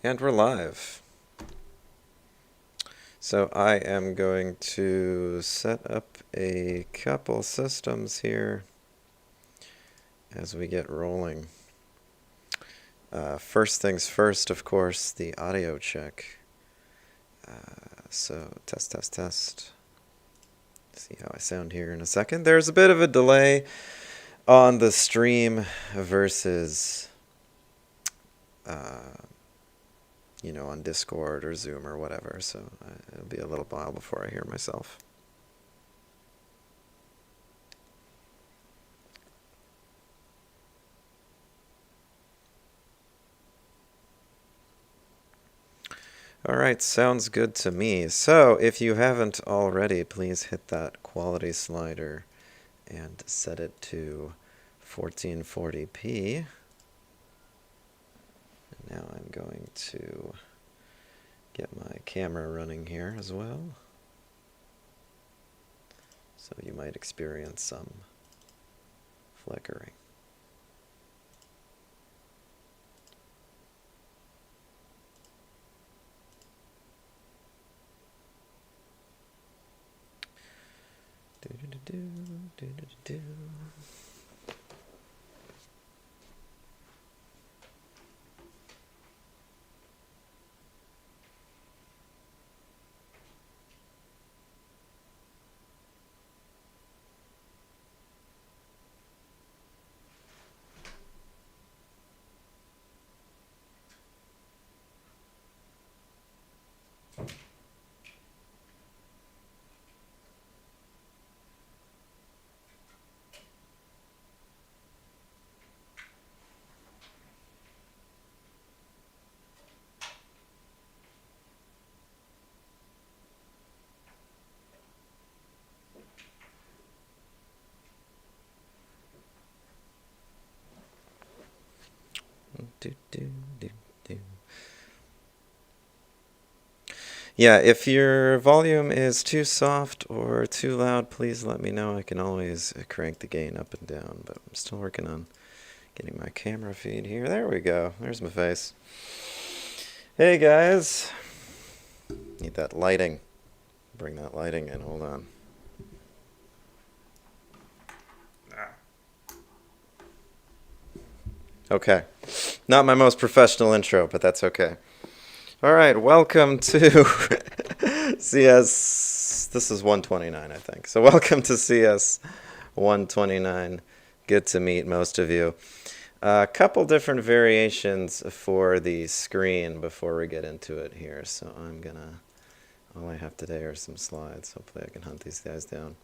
And we're live. So I am going to set up a couple systems here as we get rolling. First things first, of course, the audio check. So test. See how I sound here in a second. There's a bit of a delay on the stream versus on Discord or Zoom or whatever, so it'll be a little while before I hear myself. All right, sounds good to me. So if you haven't already, please hit that quality slider and set it to 1440p. Now I'm going to get my camera running here as well. So you might experience some flickering. Do. Yeah, if your volume is too soft or too loud, please let me know. I can always crank the gain up and down, but I'm still working on getting my camera feed here. There we go. There's my face. Hey, guys. Need that lighting. Bring that lighting in. Hold on. Okay. Not my most professional intro, but that's okay. All right, welcome to CS, this is 129, I think. So welcome to CS 129. Good to meet most of you. A couple different variations for the screen before we get into it here. So all I have today are some slides. Hopefully I can hunt these guys down.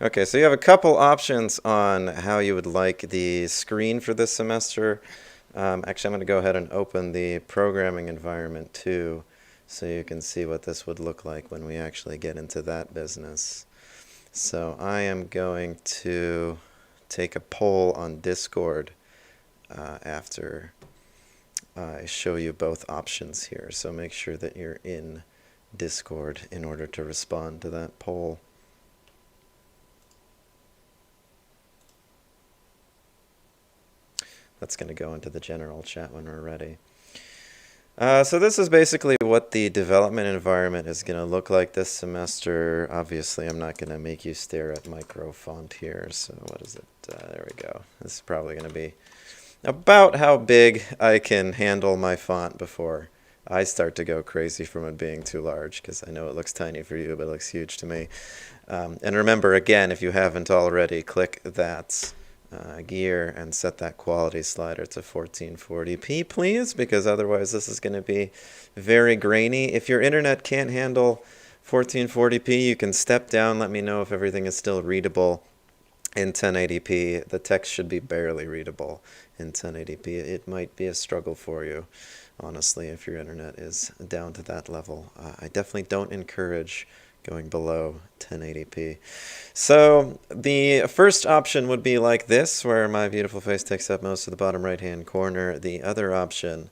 Okay, so you have a couple options on how you would like the screen for this semester. Actually, I'm going to go ahead and open the programming environment too, so you can see what this would look like when we actually get into that business. So I am going to take a poll on Discord after I show you both options here. So make sure that you're in Discord in order to respond to that poll. That's going to go into the general chat when we're ready. So this is basically what the development environment is going to look like this semester. Obviously, I'm not going to make you stare at micro font here. So what is it? There we go. This is probably going to be about how big I can handle my font before I start to go crazy from it being too large, because I know it looks tiny for you, but it looks huge to me. And remember, again, if you haven't already, click that gear and set that quality slider to 1440p, please, because otherwise this is going to be very grainy. If your internet can't handle 1440p, you can step down. Let me know if everything is still readable in 1080p. The text should be barely readable in 1080p. It might be a struggle for you, honestly, if your internet is down to that level. I definitely don't encourage going below 1080p. So the first option would be like this, where my beautiful face takes up most of the bottom right hand corner. The other option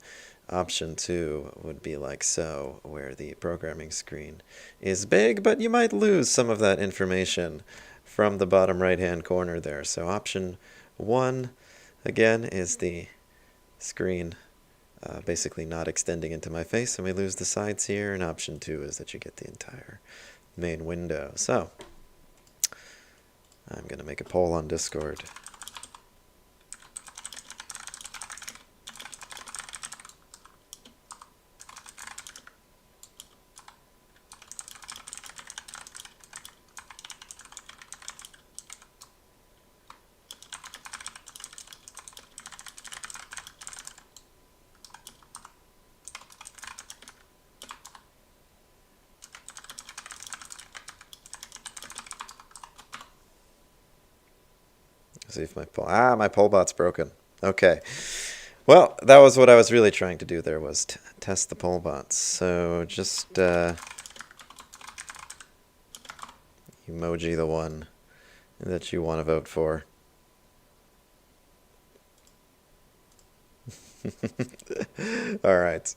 Option 2 would be like so, where the programming screen is big, but you might lose some of that information from the bottom right-hand corner there. So option 1, again, is the screen basically not extending into my face, and we lose the sides here. And option 2 is that you get the entire main window. So I'm going to make a poll on Discord. See if my poll bot's broken. Okay. Well, that was what I was really trying to do there, was test the poll bots. So just emoji the one that you want to vote for. All right.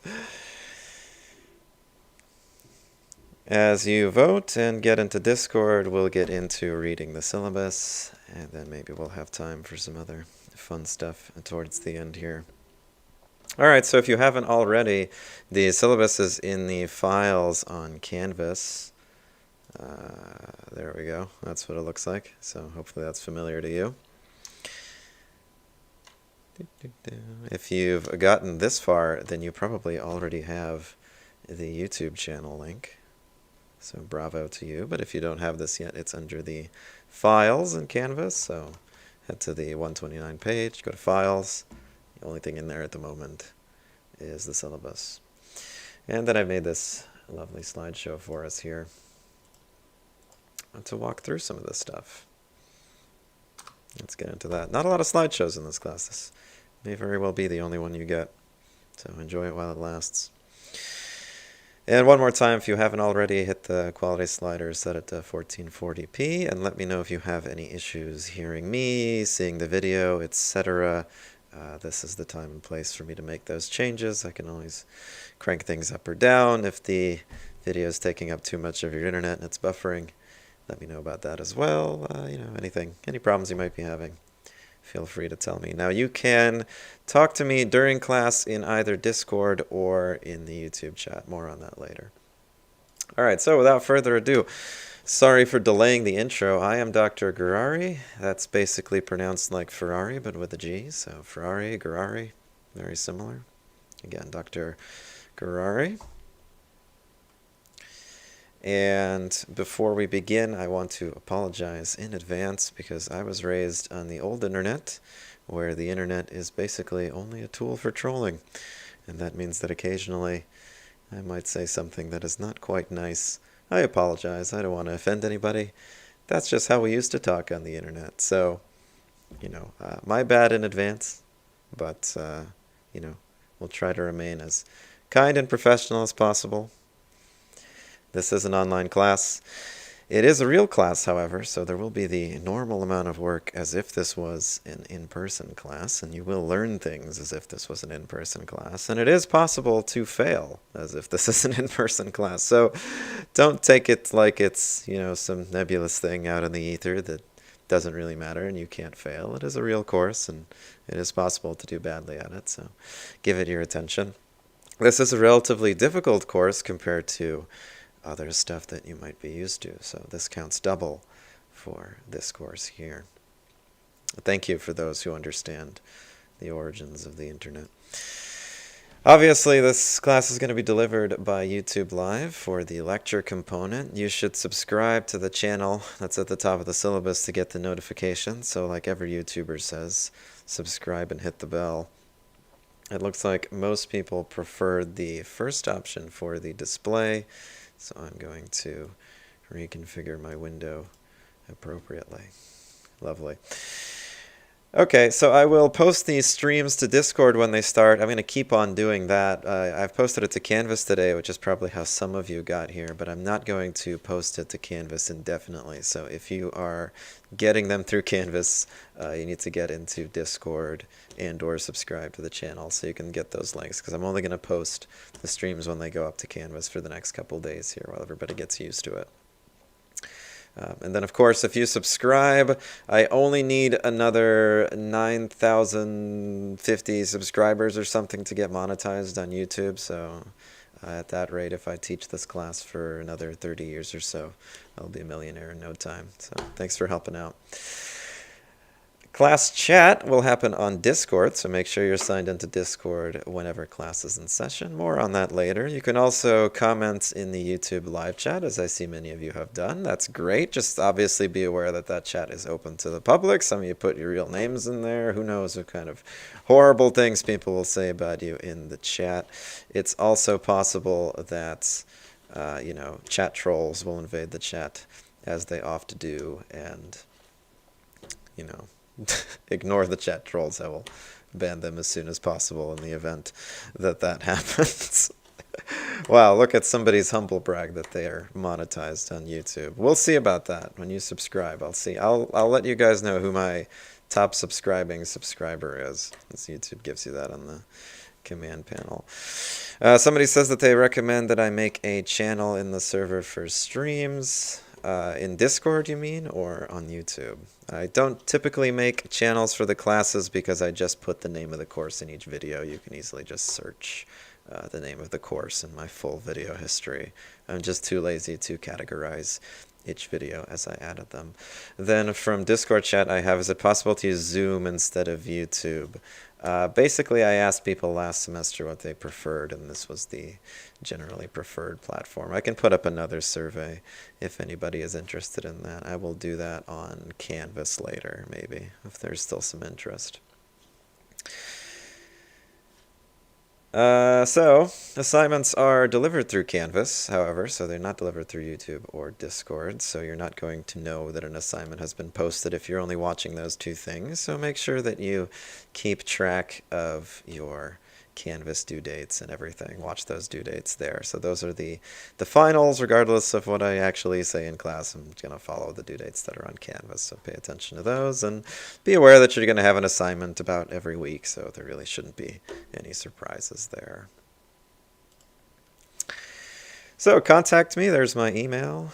As you vote and get into Discord, we'll get into reading the syllabus, and then maybe we'll have time for some other fun stuff towards the end here. All right, so if you haven't already, the syllabus is in the files on Canvas. There we go. That's what it looks like. So hopefully that's familiar to you. If you've gotten this far, then you probably already have the YouTube channel link. So bravo to you. But if you don't have this yet, it's under the files in Canvas. So head to the 129 page, go to files. The only thing in there at the moment is the syllabus. And then I've made this lovely slideshow for us here to walk through some of this stuff. Let's get into that. Not a lot of slideshows in this class. This may very well be the only one you get. So enjoy it while it lasts. And one more time, if you haven't already, hit the quality slider set it to 1440p, and let me know if you have any issues hearing me, seeing the video, etc. This is the time and place for me to make those changes. I can always crank things up or down. If the video is taking up too much of your internet and it's buffering, let me know about that as well. Any problems you might be having, feel free to tell me. Now, you can talk to me during class in either Discord or in the YouTube chat. More on that later. All right, so without further ado, sorry for delaying the intro. I am Dr. Gurary. That's basically pronounced like Ferrari, but with a G. So Ferrari, Gurary, very similar. Again, Dr. Gurary. And before we begin, I want to apologize in advance because I was raised on the old internet, where the internet is basically only a tool for trolling. And that means that occasionally I might say something that is not quite nice. I apologize. I don't want to offend anybody. That's just how we used to talk on the internet. So, my bad in advance. But, we'll try to remain as kind and professional as possible. This is an online class. It is a real class, however, so there will be the normal amount of work as if this was an in-person class, and you will learn things as if this was an in-person class. And it is possible to fail as if this is an in-person class. So don't take it like it's, some nebulous thing out in the ether that doesn't really matter and you can't fail. It is a real course, and it is possible to do badly at it, so give it your attention. This is a relatively difficult course compared to other stuff that you might be used to. So this counts double for this course here. Thank you for those who understand the origins of the internet. Obviously, this class is going to be delivered by YouTube Live for the lecture component. You should subscribe to the channel that's at the top of the syllabus to get the notification. So like every YouTuber says, subscribe and hit the bell. It looks like most people preferred the first option for the display. So I'm going to reconfigure my window appropriately. Lovely. Okay, so I will post these streams to Discord when they start. I'm going to keep on doing that. I've posted it to Canvas today, which is probably how some of you got here, but I'm not going to post it to Canvas indefinitely. So if you are getting them through Canvas, you need to get into Discord and or subscribe to the channel so you can get those links, because I'm only going to post the streams when they go up to Canvas for the next couple days here while everybody gets used to it. And then, of course, if you subscribe, I only need another 9,050 subscribers or something to get monetized on YouTube. So at that rate, if I teach this class for another 30 years or so, I'll be a millionaire in no time. So thanks for helping out. Class chat will happen on Discord, so make sure you're signed into Discord whenever class is in session. More on that later. You can also comment in the YouTube live chat, as I see many of you have done. That's great. Just obviously be aware that that chat is open to the public. Some of you put your real names in there. Who knows what kind of horrible things people will say about you in the chat. It's also possible that, chat trolls will invade the chat, as they often do, and, ignore the chat trolls. I will ban them as soon as possible in the event that that happens. Wow, look at somebody's humble brag that they are monetized on YouTube. We'll see about that when you subscribe. I'll see. I'll let you guys know who my top subscribing subscriber is, as YouTube gives you that on the command panel. Somebody says that they recommend that I make a channel in the server for streams. In Discord, you mean, or on YouTube? I don't typically make channels for the classes because I just put the name of the course in each video. You can easily just search the name of the course in my full video history. I'm just too lazy to categorize each video as I added them. Then from Discord chat I have, is it possible to use Zoom instead of YouTube? Basically, I asked people last semester what they preferred, and this was the generally preferred platform. I can put up another survey if anybody is interested in that. I will do that on Canvas later, maybe, if there's still some interest. So assignments are delivered through Canvas, however, so they're not delivered through YouTube or Discord, so you're not going to know that an assignment has been posted if you're only watching those two things. So make sure that you keep track of your Canvas due dates and everything. Watch those due dates there. So those are the finals, regardless of what I actually say in class. I'm going to follow the due dates that are on Canvas, so pay attention to those, and be aware that you're going to have an assignment about every week, so there really shouldn't be any surprises there. So contact me. There's my email.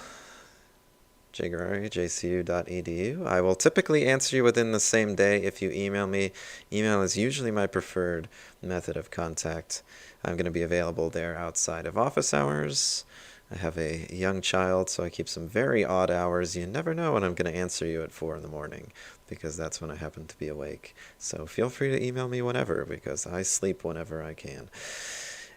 Gurary, jcu.edu. I will typically answer you within the same day if you email me. Email is usually my preferred method of contact. I'm going to be available there outside of office hours. I have a young child, so I keep some very odd hours. You never know when I'm going to answer you at 4 in the morning, because that's when I happen to be awake. So feel free to email me whenever, because I sleep whenever I can.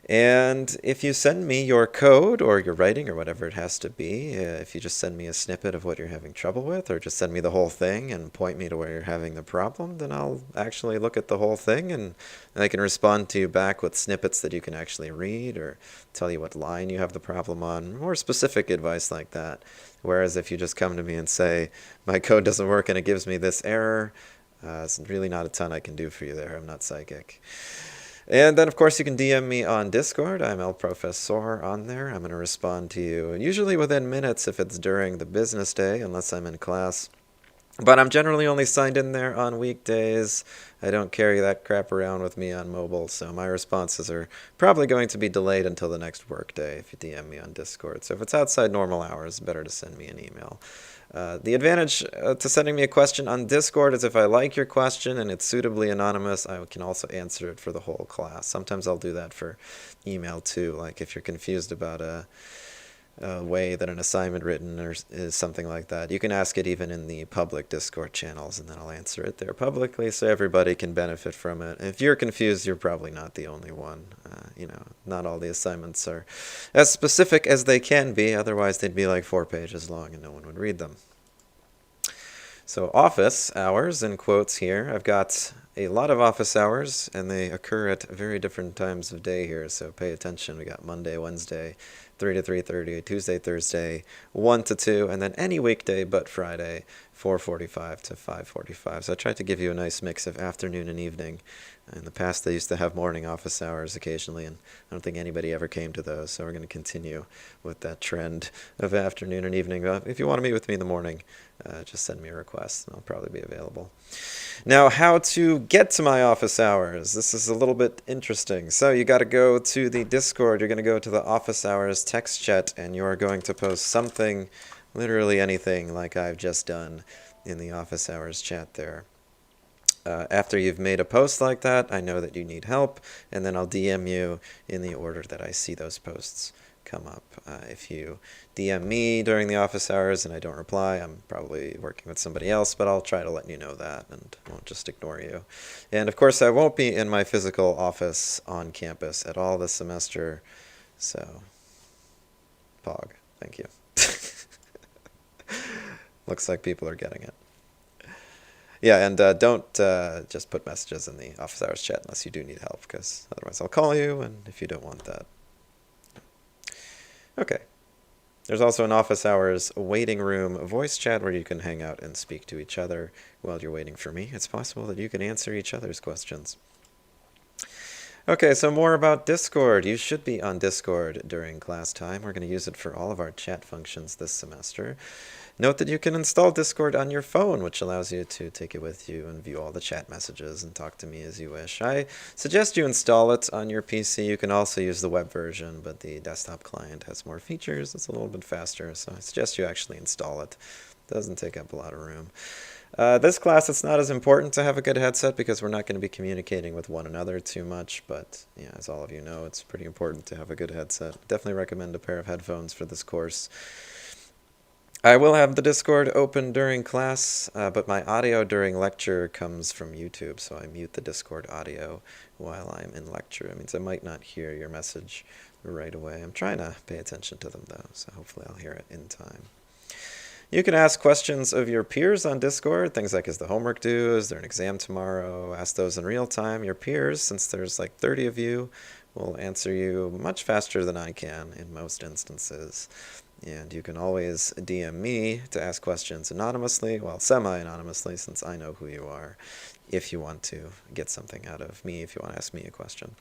And if you send me your code or your writing or whatever it has to be, if you just send me a snippet of what you're having trouble with, or just send me the whole thing and point me to where you're having the problem, then I'll actually look at the whole thing, and I can respond to you back with snippets that you can actually read, or tell you what line you have the problem on, more specific advice like that. Whereas if you just come to me and say, my code doesn't work and it gives me this error, it's really not a ton I can do for you there. I'm not psychic. And then, of course, you can DM me on Discord. I'm El Professor on there. I'm going to respond to you usually within minutes if it's during the business day, unless I'm in class. But I'm generally only signed in there on weekdays. I don't carry that crap around with me on mobile, so my responses are probably going to be delayed until the next workday if you DM me on Discord. So if it's outside normal hours, better to send me an email. The advantage to sending me a question on Discord is if I like your question and it's suitably anonymous, I can also answer it for the whole class. Sometimes I'll do that for email too, like if you're confused about a way that an assignment written or is something like that. You can ask it even in the public Discord channels, and then I'll answer it there publicly so everybody can benefit from it. If you're confused, you're probably not the only one. Not all the assignments are as specific as they can be, otherwise they'd be like 4 pages long and no one would read them. So office hours in quotes here. I've got a lot of office hours, and they occur at very different times of day here, so pay attention. We got Monday, Wednesday, 3 to 3:30, Tuesday, Thursday, 1 to 2, and then any weekday but Friday, 4:45 to 5:45. So I tried to give you a nice mix of afternoon and evening. In the past, they used to have morning office hours occasionally, and I don't think anybody ever came to those, so we're going to continue with that trend of afternoon and evening. If you want to meet with me in the morning, just send me a request, and I'll probably be available. Now, how to get to my office hours. This is a little bit interesting. So you got to go to the Discord. You're going to go to the office hours text chat, and you are going to post something, literally anything, like I've just done in the office hours chat there. After you've made a post like that, I know that you need help, and then I'll DM you in the order that I see those posts come up. If you DM me during the office hours and I don't reply, I'm probably working with somebody else, but I'll try to let you know that and won't just ignore you. And of course, I won't be in my physical office on campus at all this semester, so pog, thank you. Looks like people are getting it. Yeah, and don't just put messages in the office hours chat unless you do need help, because otherwise I'll call you, and if you don't want that. Okay. There's also an office hours waiting room voice chat where you can hang out and speak to each other while you're waiting for me. It's possible that you can answer each other's questions. Okay, so more about Discord. You should be on Discord during class time. We're going to use it for all of our chat functions this semester. Note that you can install Discord on your phone, which allows you to take it with you and view all the chat messages and talk to me as you wish. I suggest you install it on your PC. You can also use the web version, but the desktop client has more features. It's a little bit faster, so I suggest you actually install it. It doesn't take up a lot of room. This class, it's not as important to have a good headset because we're not going to be communicating with one another too much, but yeah, as all of you know, it's pretty important to have a good headset. Definitely recommend a pair of headphones for this course. I will have the Discord open during class, but my audio during lecture comes from YouTube, so I mute the Discord audio while I'm in lecture. It means I might not hear your message right away. I'm trying to pay attention to them, though, so hopefully I'll hear it in time. You can ask questions of your peers on Discord, things like, is the homework due? Is there an exam tomorrow? Ask those in real time. Your peers, since there's like 30 of you, will answer you much faster than I can in most instances. And you can always DM me to ask questions anonymously, well, semi-anonymously, since I know who you are, if you want to get something out of me, if you want to ask me a question.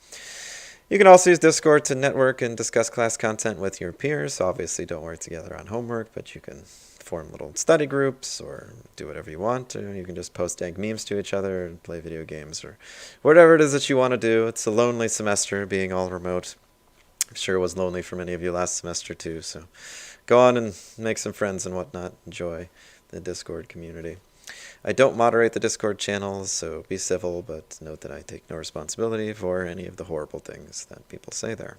You can also use Discord to network and discuss class content with your peers. Obviously, don't work together on homework, but you can form little study groups or do whatever you want. Or you can just post dank memes to each other and play video games or whatever it is that you want to do. It's a lonely semester being all remote. I'm sure it was lonely for many of you last semester too, so go on and make some friends and whatnot. Enjoy the Discord community. I don't moderate the Discord channels, so be civil, but note that I take no responsibility for any of the horrible things that people say there.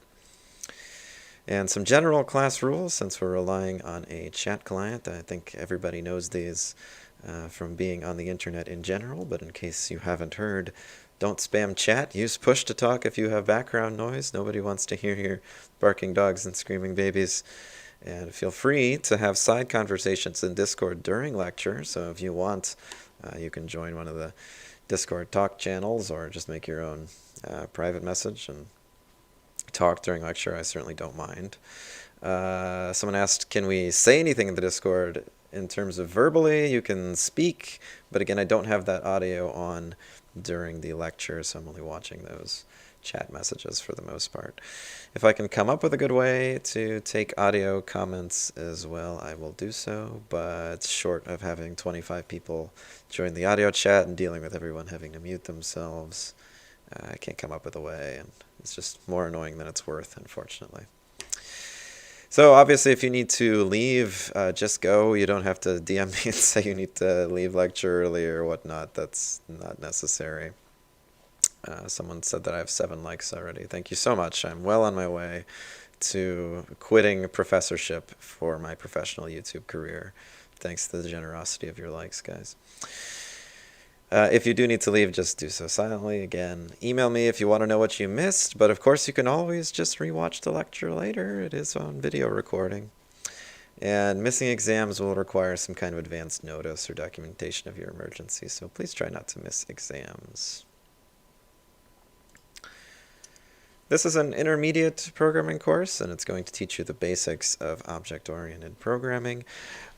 And some general class rules, since we're relying on a chat client. I think everybody knows these from being on the internet in general, but in case you haven't heard, don't spam chat. Use push to talk if you have background noise. Nobody wants to hear your barking dogs and screaming babies. And feel free to have side conversations in Discord during lecture. So if you want, you can join one of the Discord talk channels or just make your own private message and talk during lecture. I certainly don't mind. Someone asked, can we say anything in the Discord in terms of verbally? You can speak, but again, I don't have that audio on during the lecture, so I'm only watching those chat messages for the most part. If I can come up with a good way to take audio comments as well, I will do so, but short of having 25 people join the audio chat and dealing with everyone having to mute themselves, I can't come up with a way, and it's just more annoying than it's worth, unfortunately. So obviously, if you need to leave, just go. You don't have to DM me and say you need to leave lecture early or whatnot. That's not necessary. Someone said that I have 7 likes already. Thank you so much. I'm well on my way to quitting professorship for my professional YouTube career. Thanks to the generosity of your likes, guys. If you do need to leave, just do so silently. Again, email me if you want to know what you missed, but of course you can always just rewatch the lecture later. It is on video recording. And missing exams will require some kind of advanced notice or documentation of your emergency, so please try not to miss exams. This is an intermediate programming course, and it's going to teach you the basics of object-oriented programming.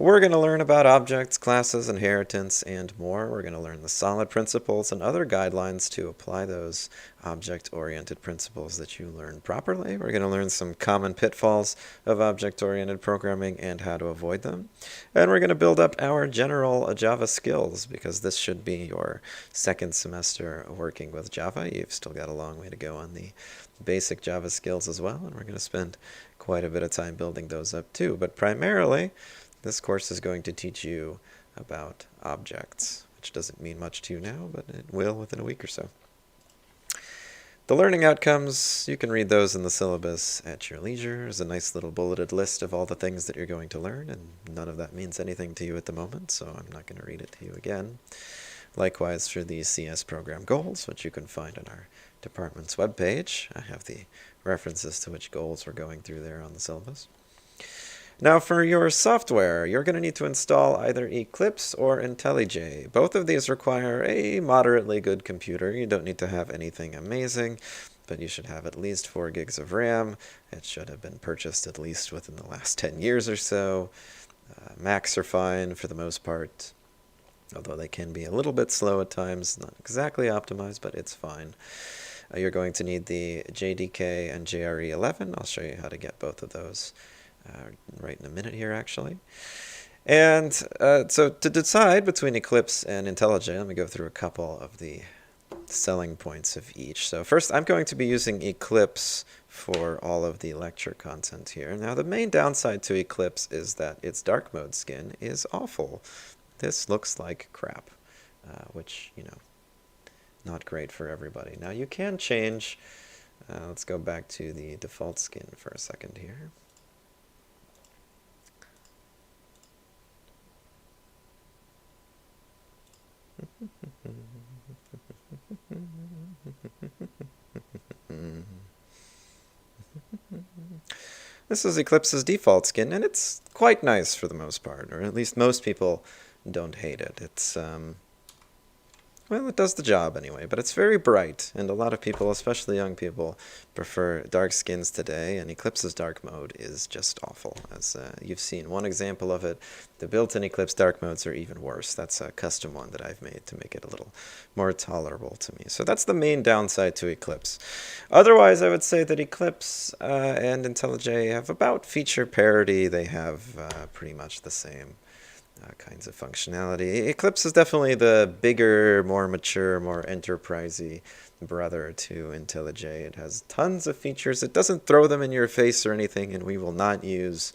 We're going to learn about objects, classes, inheritance, and more. We're going to learn the solid principles and other guidelines to apply those object-oriented principles that you learn properly. We're going to learn some common pitfalls of object-oriented programming and how to avoid them. And we're going to build up our general Java skills, because this should be your second semester working with Java. You've still got a long way to go on the basic Java skills as well, and we're going to spend quite a bit of time building those up too. But primarily, this course is going to teach you about objects, which doesn't mean much to you now, but it will within a week or so. The learning outcomes, you can read those in the syllabus at your leisure. There's a nice little bulleted list of all the things that you're going to learn, and none of that means anything to you at the moment, so I'm not going to read it to you again. Likewise for the CS program goals, which you can find on our department's webpage. I have the references to which goals we're going through there on the syllabus. Now for your software, you're going to need to install either Eclipse or IntelliJ. Both of these require a moderately good computer. You don't need to have anything amazing, but you should have at least 4 gigs of RAM. It should have been purchased at least within the last 10 years or so. Macs are fine for the most part, although they can be a little bit slow at times, not exactly optimized, but it's fine. You're going to need the JDK and JRE 11. I'll show you how to get both of those right in a minute here, actually. And so to decide between Eclipse and IntelliJ, let me go through a couple of the selling points of each. So first, I'm going to be using Eclipse for all of the lecture content here. Now, the main downside to Eclipse is that its dark mode skin is awful. This looks like crap, which, you know, not great for everybody. Now you can change, let's go back to the default skin for a second here. This is Eclipse's default skin, and it's quite nice for the most part, or at least most people don't hate it. It's well, it does the job anyway, but it's very bright, and a lot of people, especially young people, prefer dark skins today, and Eclipse's dark mode is just awful. As you've seen one example of it, the built-in Eclipse dark modes are even worse. That's a custom one that I've made to make it a little more tolerable to me. So that's the main downside to Eclipse. Otherwise, I would say that Eclipse and IntelliJ have about feature parity. They have pretty much the same kinds of functionality. Eclipse is definitely the bigger, more mature, more enterprisey brother to IntelliJ. It has tons of features. It doesn't throw them in your face or anything, and we will not use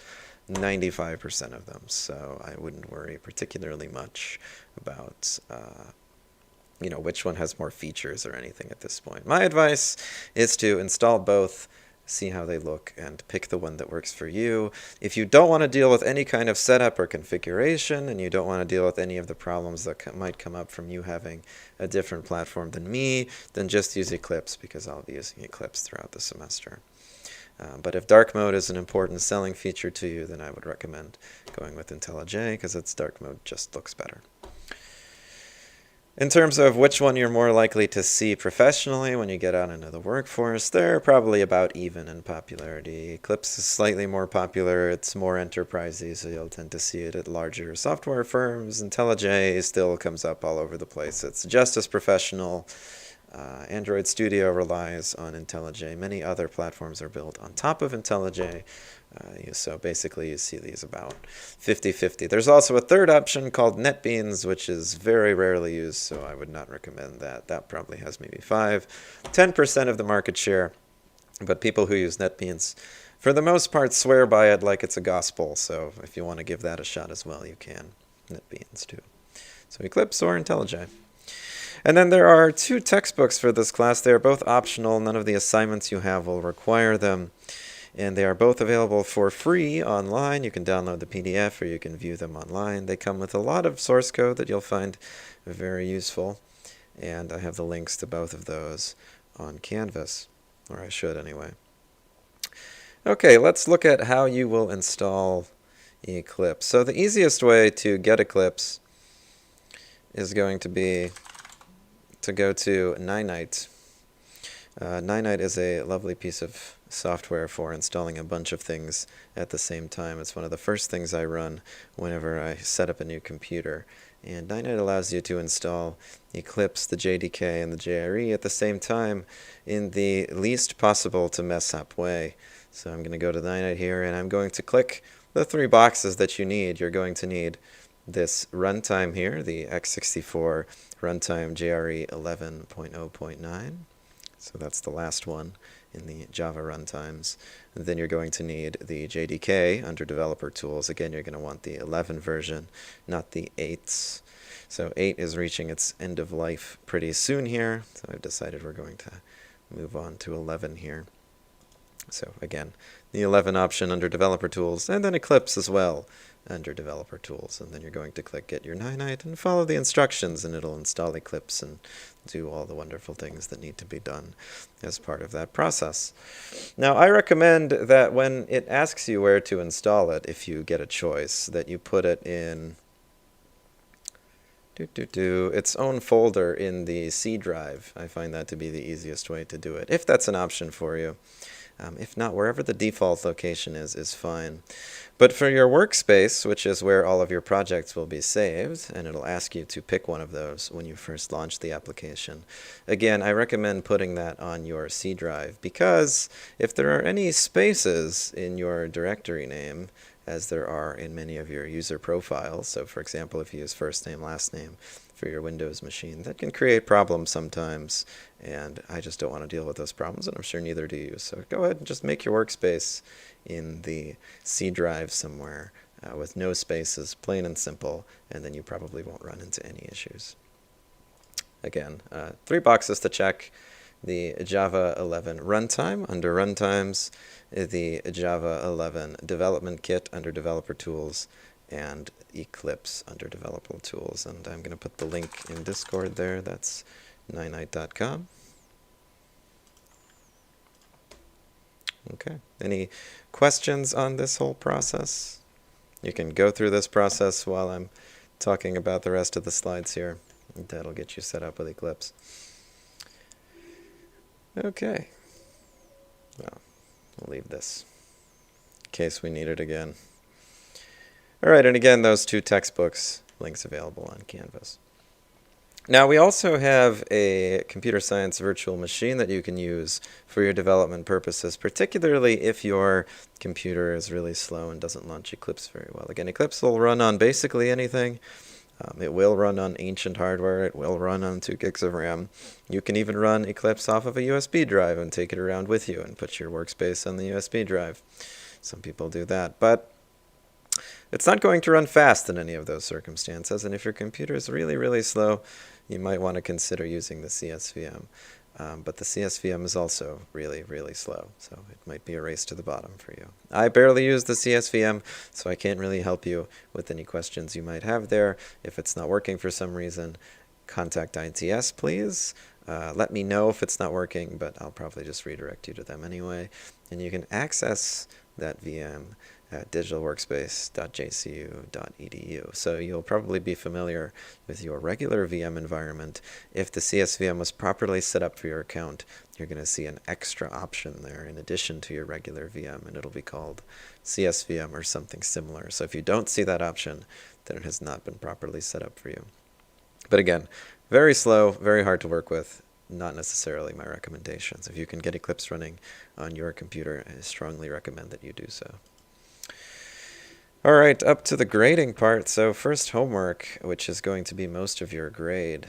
95% of them. So I wouldn't worry particularly much about you know, which one has more features or anything at this point. My advice is to install both, see how they look, and pick the one that works for you. If you don't want to deal with any kind of setup or configuration, and you don't want to deal with any of the problems that might come up from you having a different platform than me, then just use Eclipse, because I'll be using Eclipse throughout the semester. But if dark mode is an important selling feature to you, then I would recommend going with IntelliJ, because its dark mode just looks better. In terms of which one you're more likely to see professionally when you get out into the workforce, they're probably about even in popularity. Eclipse is slightly more popular, it's more enterprisey, so you'll tend to see it at larger software firms. IntelliJ still comes up all over the place. It's just as professional. Android Studio relies on IntelliJ. Many other platforms are built on top of IntelliJ. So basically you see these about 50-50. There's also a third option called NetBeans, which is very rarely used, so I would not recommend that. That probably has maybe 5-10% of the market share. But people who use NetBeans, for the most part, swear by it like it's a gospel. So if you want to give that a shot as well, you can. NetBeans too. So Eclipse or IntelliJ. And then there are 2 textbooks for this class. They are both optional. None of the assignments you have will require them. And they are both available for free online. You can download the PDF or you can view them online. They come with a lot of source code that you'll find very useful. And I have the links to both of those on Canvas, or I should anyway. Okay, let's look at how you will install Eclipse. So the easiest way to get Eclipse is going to be to go to Ninite. Ninite is a lovely piece of software for installing a bunch of things at the same time. It's one of the first things I run whenever I set up a new computer. And Ninite allows you to install Eclipse, the JDK, and the JRE at the same time in the least possible to mess up way. So I'm going to go to Ninite here, and I'm going to click the three boxes that you need. You're going to need this runtime here, the x64 runtime JRE 11.0.9. So that's the last one in the Java runtimes. And then you're going to need the JDK under Developer Tools. Again, you're going to want the 11 version, not the 8s. So 8 is reaching its end of life pretty soon here. So I've decided we're going to move on to 11 here. So again, the 11 option under Developer Tools, and then Eclipse as well under Developer Tools. And then you're going to click Get Your Ninite and follow the instructions, and it'll install Eclipse and do all the wonderful things that need to be done as part of that process. Now, I recommend that when it asks you where to install it, if you get a choice, that you put it in its own folder in the C drive. I find that to be the easiest way to do it, if that's an option for you. If not, wherever the default location is fine. But for your workspace, which is where all of your projects will be saved, and it'll ask you to pick one of those when you first launch the application, again, I recommend putting that on your C drive, because if there are any spaces in your directory name, as there are in many of your user profiles, so for example, if you use first name, last name for your Windows machine, that can create problems sometimes, and I just don't want to deal with those problems, and I'm sure neither do you. So go ahead and just make your workspace in the C drive somewhere with no spaces, plain and simple, and then you probably won't run into any issues. Again, 3 boxes to check: the Java 11 runtime under runtimes, the Java 11 development kit under Developer Tools, and Eclipse under Developer Tools. And I'm going to put the link in Discord there. That's ninite.com. Okay. Any questions on this whole process? You can go through this process while I'm talking about the rest of the slides here. That'll get you set up with Eclipse. Okay. Well, we'll leave this in case we need it again. All right, and again, those 2 textbooks, links available on Canvas. Now, we also have a computer science virtual machine that you can use for your development purposes, particularly if your computer is really slow and doesn't launch Eclipse very well. Again, Eclipse will run on basically anything. It will run on ancient hardware. It will run on 2 gigs of RAM. You can even run Eclipse off of a USB drive and take it around with you and put your workspace on the USB drive. Some people do that, but it's not going to run fast in any of those circumstances, and if your computer is really, really slow, you might want to consider using the CSVM. But the CSVM is also really, really slow, so it might be a race to the bottom for you. I barely use the CSVM, so I can't really help you with any questions you might have there. If it's not working for some reason, contact ITS, please. Let me know if it's not working, but I'll probably just redirect you to them anyway. And you can access that VM at digitalworkspace.jcu.edu. So you'll probably be familiar with your regular VM environment. If the CSVM was properly set up for your account, you're going to see an extra option there in addition to your regular VM, and it'll be called CSVM or something similar. So if you don't see that option, then it has not been properly set up for you. But again, very slow, very hard to work with. Not necessarily my recommendations. If you can get Eclipse running on your computer, I strongly recommend that you do so. All right, up to the grading part. So first, homework, which is going to be most of your grade.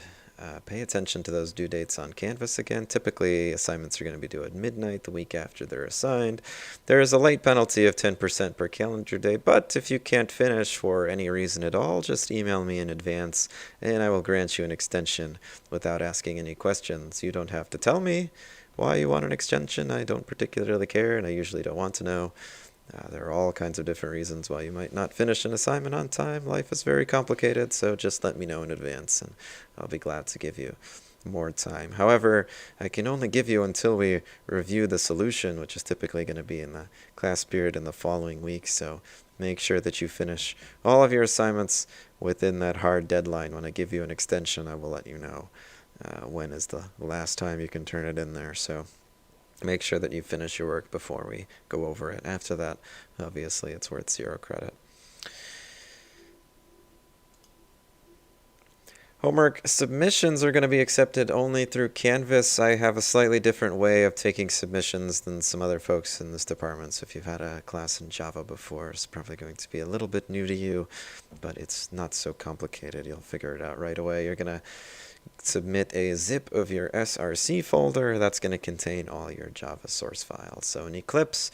Pay attention to those due dates on Canvas again. Typically, assignments are going to be due at midnight the week after they're assigned. There is a late penalty of 10% per calendar day, but if you can't finish for any reason at all, just email me in advance, and I will grant you an extension without asking any questions. You don't have to tell me why you want an extension. I don't particularly care, and I usually don't want to know. There are all kinds of different reasons why you might not finish an assignment on time. Life is very complicated, so just let me know in advance, and I'll be glad to give you more time. However, I can only give you until we review the solution, which is typically going to be in the class period in the following week. So make sure that you finish all of your assignments within that hard deadline. When I give you an extension, I will let you know when is the last time you can turn it in there. So make sure that you finish your work before we go over it. After that, obviously, it's worth 0 credit. Homework submissions are going to be accepted only through Canvas. I have a slightly different way of taking submissions than some other folks in this department. So if you've had a class in Java before, it's probably going to be a little bit new to you, but it's not so complicated. You'll figure it out right away. You're going to submit a zip of your SRC folder. That's going to contain all your Java source files. So in Eclipse,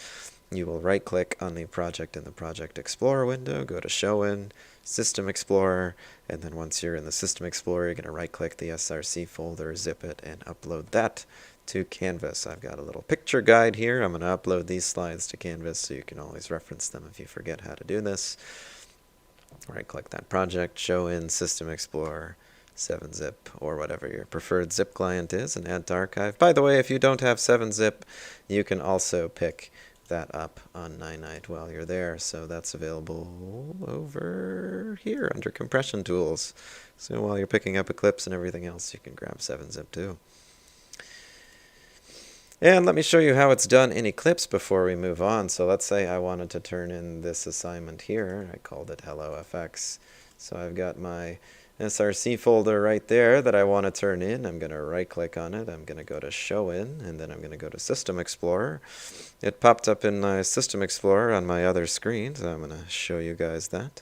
you will right-click on the project in the Project Explorer window, go to Show In, System Explorer, and then once you're in the System Explorer, you're going to right-click the SRC folder, zip it, and upload that to Canvas. I've got a little picture guide here. I'm going to upload these slides to Canvas so you can always reference them if you forget how to do this. Right-click that project, Show In, System Explorer, 7-zip, or whatever your preferred zip client is, and add to archive. By the way, if you don't have 7-zip, you can also pick that up on Ninite while you're there. So that's available over here under compression tools. So while you're picking up Eclipse and everything else, you can grab 7-zip too. And let me show you how it's done in Eclipse before we move on. So let's say I wanted to turn in this assignment here. I called it HelloFX. So I've got my SRC folder right there that I want to turn in. I'm going to right-click on it. I'm going to go to Show In, and then I'm going to go to System Explorer. It popped up in my System Explorer on my other screen, so I'm going to show you guys that.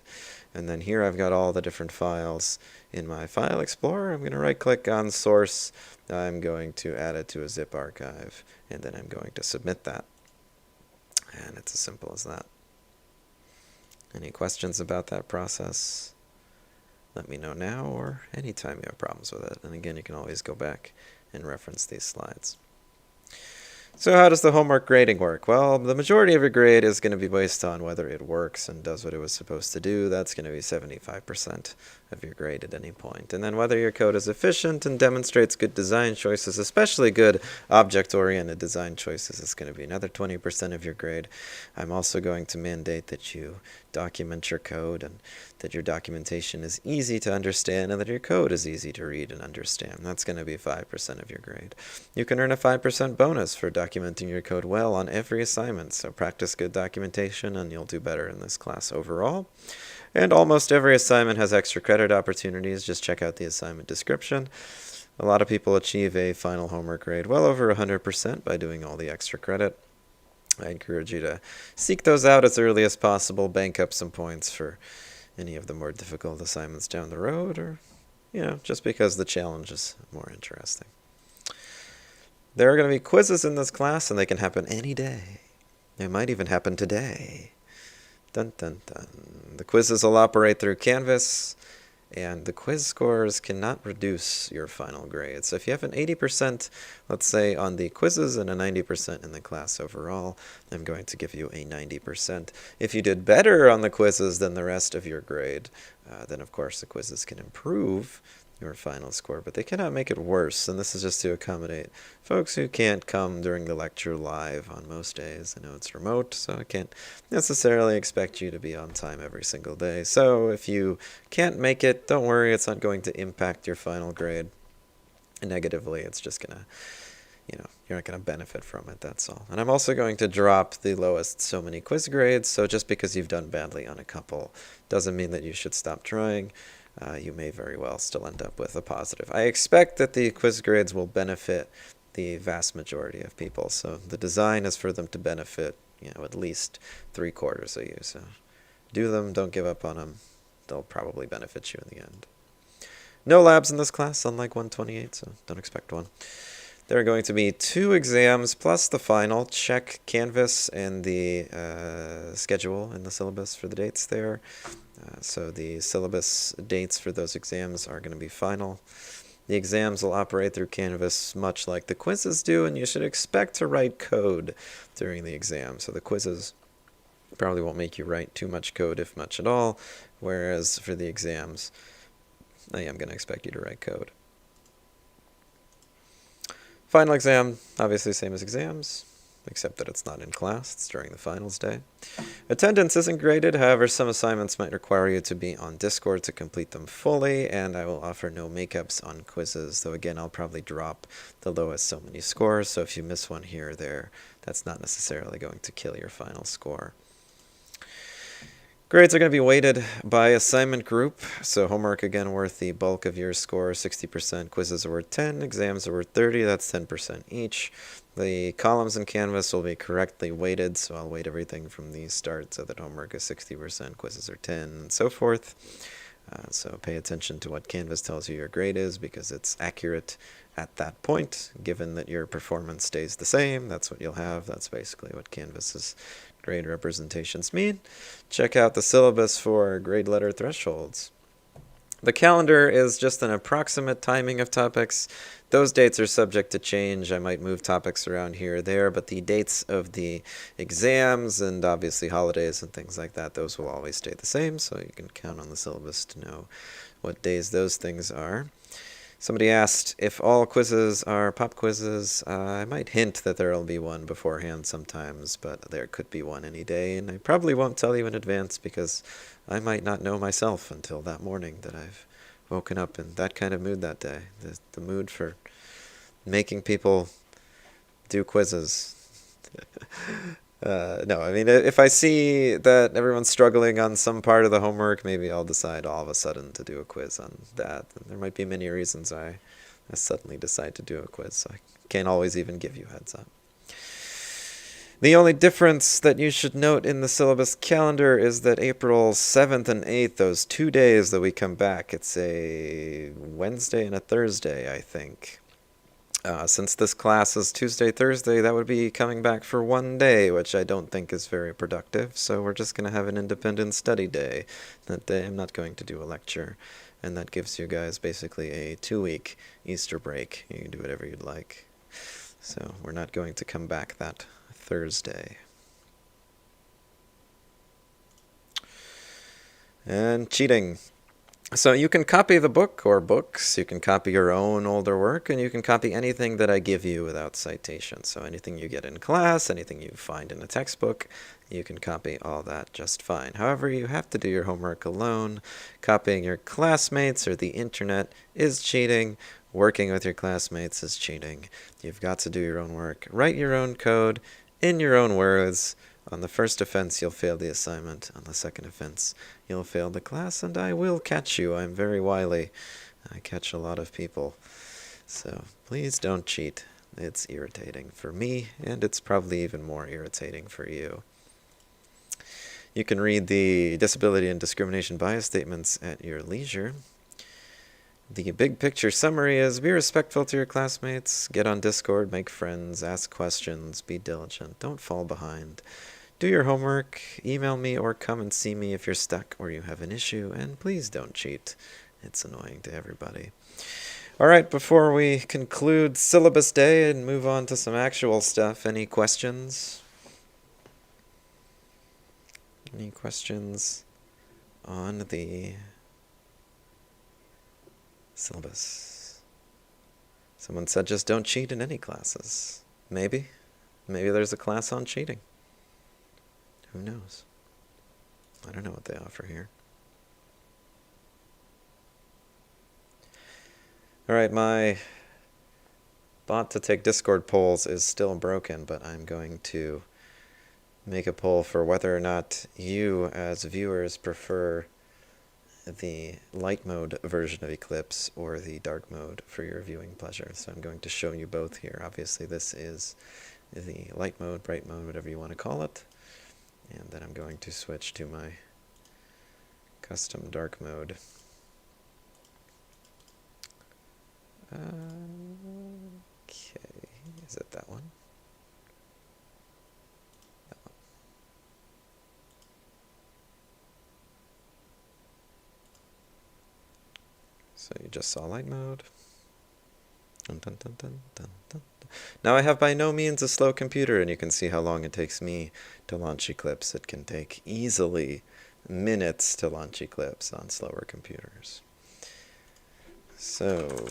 And then here I've got all the different files in my File Explorer. I'm going to right-click on Source. I'm going to add it to a zip archive, and then I'm going to submit that. And it's as simple as that. Any questions about that process? Let me know now or anytime you have problems with it. And again, you can always go back and reference these slides. So how does the homework grading work? Well, the majority of your grade is going to be based on whether it works and does what it was supposed to do. That's going to be 75% of your grade at any point. And then whether your code is efficient and demonstrates good design choices, especially good object-oriented design choices, is going to be another 20% of your grade. I'm also going to mandate that you document your code and that your documentation is easy to understand and that your code is easy to read and understand. That's going to be 5% of your grade. You can earn a 5% bonus for documenting your code well on every assignment, so practice good documentation and you'll do better in this class overall. And almost every assignment has extra credit opportunities. Just check out the assignment description. A lot of people achieve a final homework grade well over 100% by doing all the extra credit. I encourage you to seek those out as early as possible, bank up some points for any of the more difficult assignments down the road, or, just because the challenge is more interesting. There are going to be quizzes in this class, and they can happen any day. They might even happen today. Dun, dun, dun. The quizzes will operate through Canvas, and the quiz scores cannot reduce your final grade. So if you have an 80%, let's say, on the quizzes and a 90% in the class overall, I'm going to give you a 90%. If you did better on the quizzes than the rest of your grade, then of course the quizzes can improve your final score, but they cannot make it worse. And this is just to accommodate folks who can't come during the lecture live on most days. I know it's remote, so I can't necessarily expect you to be on time every single day. So if you can't make it, don't worry, it's not going to impact your final grade negatively. It's just going to, you're not going to benefit from it, that's all. And I'm also going to drop the lowest so many quiz grades, so just because you've done badly on a couple doesn't mean that you should stop trying. You may very well still end up with a positive. I expect that the quiz grades will benefit the vast majority of people. So the design is for them to benefit, at least 3/4 of you. So do them, don't give up on them. They'll probably benefit you in the end. No labs in this class, unlike 128, so don't expect one. There are going to be 2 exams plus the final. Check Canvas and the schedule in the syllabus for the dates there. So the syllabus dates for those exams are going to be final. The exams will operate through Canvas much like the quizzes do, and you should expect to write code during the exam. So the quizzes probably won't make you write too much code, if much at all, whereas for the exams, I am going to expect you to write code. Final exam, obviously same as exams, except that it's not in class, it's during the finals day. Attendance isn't graded, however some assignments might require you to be on Discord to complete them fully, and I will offer no makeups on quizzes, though again I'll probably drop the lowest so many scores, so if you miss one here or there, that's not necessarily going to kill your final score. Grades are going to be weighted by assignment group, so homework again worth the bulk of your score, 60%, quizzes are worth 10, exams are worth 30, that's 10% each. The columns in Canvas will be correctly weighted, so I'll weight everything from the start so that homework is 60%, quizzes are 10, and so forth. So pay attention to what Canvas tells you your grade is, because it's accurate at that point. Given that your performance stays the same, that's what you'll have. That's basically what Canvas's grade representations mean. Check out the syllabus for grade letter thresholds. The calendar is just an approximate timing of topics. Those dates are subject to change. I might move topics around here or there, but the dates of the exams and obviously holidays and things like that, those will always stay the same, so you can count on the syllabus to know what days those things are. Somebody asked if all quizzes are pop quizzes. I might hint that there will be one beforehand sometimes, but there could be one any day, and I probably won't tell you in advance because I might not know myself until that morning that I've woken up in that kind of mood that day. The mood for making people do quizzes. No, I mean, if I see that everyone's struggling on some part of the homework, maybe I'll decide all of a sudden to do a quiz on that. And there might be many reasons I suddenly decide to do a quiz, so I can't always even give you heads up. The only difference that you should note in the syllabus calendar is that April 7th and 8th, those 2 days that we come back, it's a Wednesday and a Thursday, I think. Since this class is Tuesday, Thursday, that would be coming back for 1 day, which I don't think is very productive. So we're just going to have an independent study day. That day I'm not going to do a lecture. And that gives you guys basically a 2-week Easter break. You can do whatever you'd like. So we're not going to come back that Thursday. And cheating. So you can copy the book or books, you can copy your own older work, and you can copy anything that I give you without citation. So anything you get in class, anything you find in a textbook, you can copy all that just fine. However, you have to do your homework alone. Copying your classmates or the internet is cheating. Working with your classmates is cheating. You've got to do your own work. Write your own code in your own words. On the first offense, you'll fail the assignment. On the second offense, you'll fail the class, and I will catch you. I'm very wily. I catch a lot of people. So please don't cheat. It's irritating for me, and it's probably even more irritating for you. You can read the disability and discrimination bias statements at your leisure. The big picture summary is be respectful to your classmates, get on Discord, make friends, ask questions, be diligent, don't fall behind. Do your homework, email me, or come and see me if you're stuck or you have an issue, and please don't cheat. It's annoying to everybody. All right, before we conclude syllabus day and move on to some actual stuff, any questions? Any questions on the syllabus? Someone said just don't cheat in any classes. Maybe. Maybe there's a class on cheating. Who knows? I don't know what they offer here. Alright, my bot to take Discord polls is still broken, but I'm going to make a poll for whether or not you, as viewers, prefer the light mode version of Eclipse or the dark mode for your viewing pleasure. So I'm going to show you both here. Obviously, this is the light mode, bright mode, whatever you want to call it. And then I'm going to switch to my custom dark mode. Okay, is it that one? That one. So you just saw light mode. Dun, dun, dun, dun, dun, dun. Now I have by no means a slow computer, and you can see how long it takes me to launch Eclipse. It can take easily minutes to launch Eclipse on slower computers. So,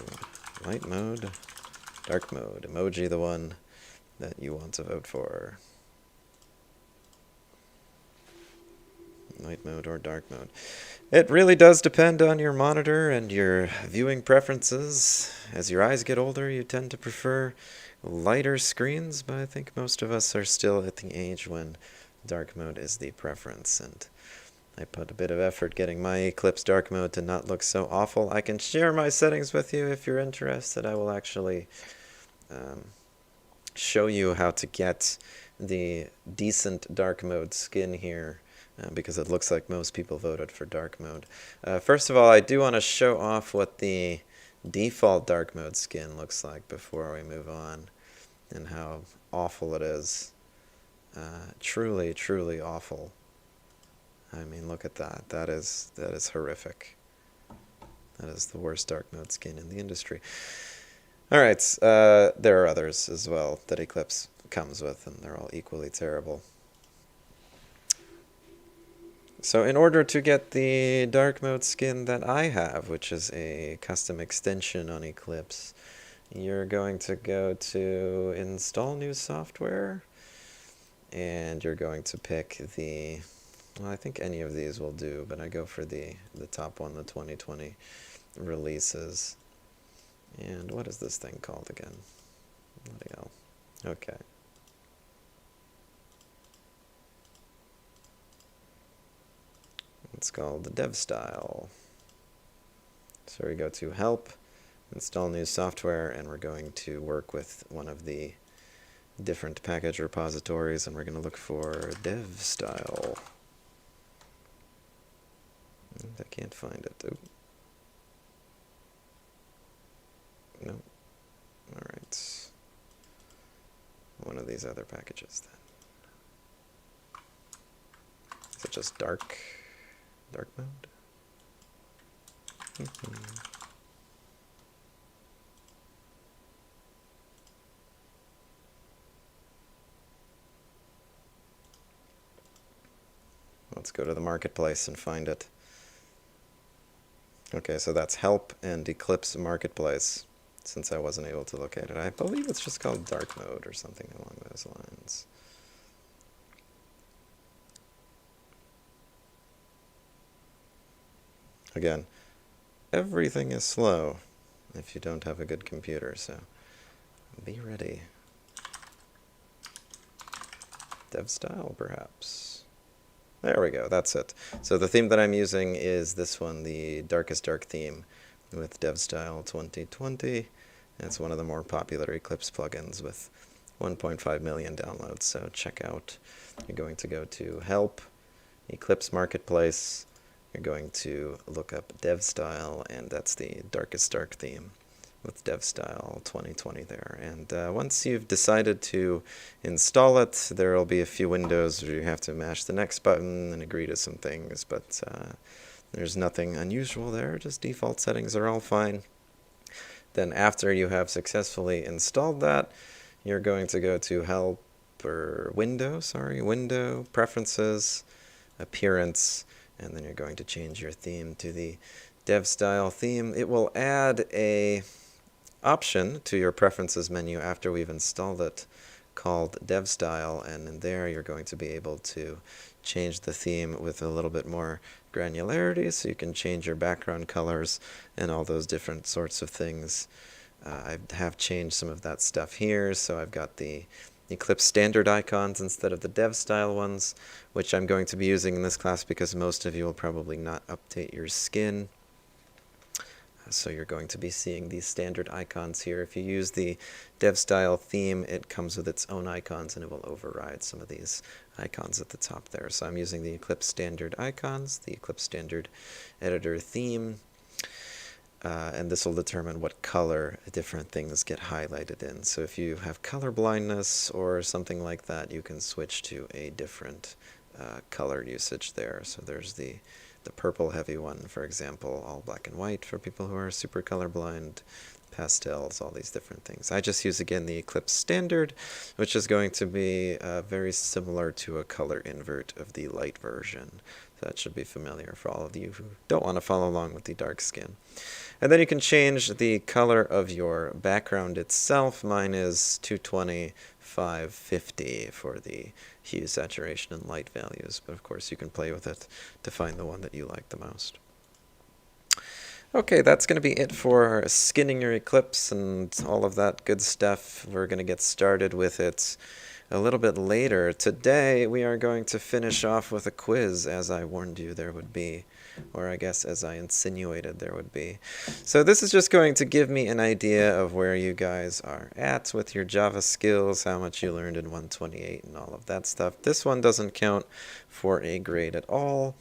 light mode, Dark mode. Emoji the one that you want to vote for. Light mode or dark mode. It really does depend on your monitor and your viewing preferences. As your eyes get older, you tend to prefer lighter screens, but I think most of us are still at the age when dark mode is the preference. And I put a bit of effort getting my Eclipse dark mode to not look so awful. I can share my settings with you if you're interested. I will actually show you how to get the decent dark mode skin here. Because it looks like most people voted for dark mode. First of all, I do want to show off what the default dark mode skin looks like before we move on, and how awful it is. Truly, truly awful. I mean, look at that. That is horrific. That is the worst dark mode skin in the industry. All right, there are others as well that Eclipse comes with, and they're all equally terrible. So in order to get the dark mode skin that I have, which is a custom extension on Eclipse, you're going to go to install new software, and you're going to pick the, well, I think any of these will do, but I go for the top one, the 2020 releases. And what is this thing called again? Bloody hell. Okay. It's called the dev style. So we go to help, install new software, and we're going to work with one of the different package repositories, and we're going to look for dev style. I can't find it. Oh. No. All right. One of these other packages then. Is it just dark mode? Let's go to the marketplace and find it. Okay, so that's help and Eclipse marketplace, since I wasn't able to locate it. I believe it's just called dark mode or something along those lines. Again, everything is slow if you don't have a good computer, so be ready. Dev style, perhaps. There we go, that's it. So the theme that I'm using is this one, the Darkest Dark theme with Dev Style 2020. It's one of the more popular Eclipse plugins with 1.5 million downloads, so check out. You're going to go to Help, Eclipse Marketplace. You're going to look up Dev Style, and that's the Darkest Dark theme with Dev Style 2020 there. And once you've decided to install it, there will be a few windows where you have to mash the next button and agree to some things, but there's nothing unusual there. Just default settings are all fine. Then after you have successfully installed that, you're going to go to Help or Window, Preferences, Appearance, and then you're going to change your theme to the Dev Style theme. It will add a option to your Preferences menu after we've installed it called Dev Style, and in there you're going to be able to change the theme with a little bit more granularity, so you can change your background colors and all those different sorts of things. I have changed some of that stuff here, so I've got the Eclipse standard icons instead of the dev style ones, which I'm going to be using in this class because most of you will probably not update your skin. So you're going to be seeing these standard icons here. If you use the dev style theme, it comes with its own icons and it will override some of these icons at the top there. So I'm using the Eclipse standard icons, the Eclipse standard editor theme, and this will determine what color different things get highlighted in. So if you have color blindness or something like that, you can switch to a different color usage there. So there's the purple heavy one, for example, all black and white for people who are super colorblind, pastels, all these different things. I just use, again, the Eclipse Standard, which is going to be very similar to a color invert of the light version. So that should be familiar for all of you who don't want to follow along with the dark skin. And then you can change the color of your background itself. Mine is 220, 550 for the hue, saturation, and light values. But of course you can play with it to find the one that you like the most. Okay, that's going to be it for skinning your Eclipse and all of that good stuff. We're going to get started with it a little bit later. Today we are going to finish off with a quiz, as I warned you there would be, or I guess as I insinuated there would be. So this is just going to give me an idea of where you guys are at with your Java skills, how much you learned in 128 and all of that stuff. This one doesn't count for a grade at all.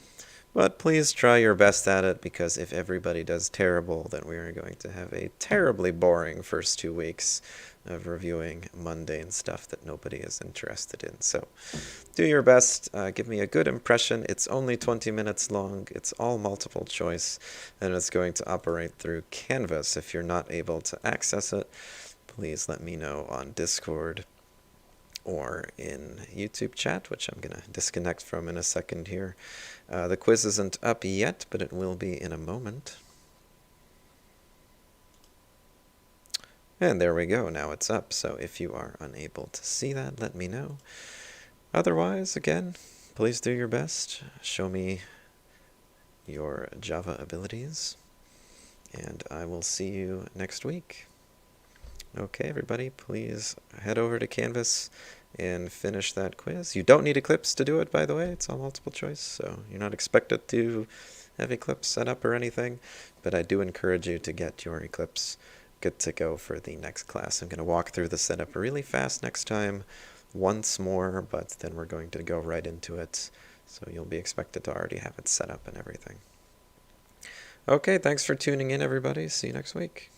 But please try your best at it, because if everybody does terrible, then we are going to have a terribly boring first 2 weeks of reviewing mundane stuff that nobody is interested in. So do your best. Give me a good impression. It's only 20 minutes long. It's all multiple choice, and it's going to operate through Canvas. If you're not able to access it, please let me know on Discord or in YouTube chat, which I'm going to disconnect from in a second here. The quiz isn't up yet, but it will be in a moment. And there we go, now it's up. So if you are unable to see that, let me know. Otherwise, again, please do your best. Show me your Java abilities, and I will see you next week. Okay, everybody, please head over to Canvas and finish that quiz. You don't need Eclipse to do it, by the way. It's all multiple choice, so you're not expected to have Eclipse set up or anything, but I do encourage you to get your Eclipse good to go for the next class. I'm going to walk through the setup really fast next time, once more, but then we're going to go right into it, so you'll be expected to already have it set up and everything. Okay, thanks for tuning in, everybody. See you next week.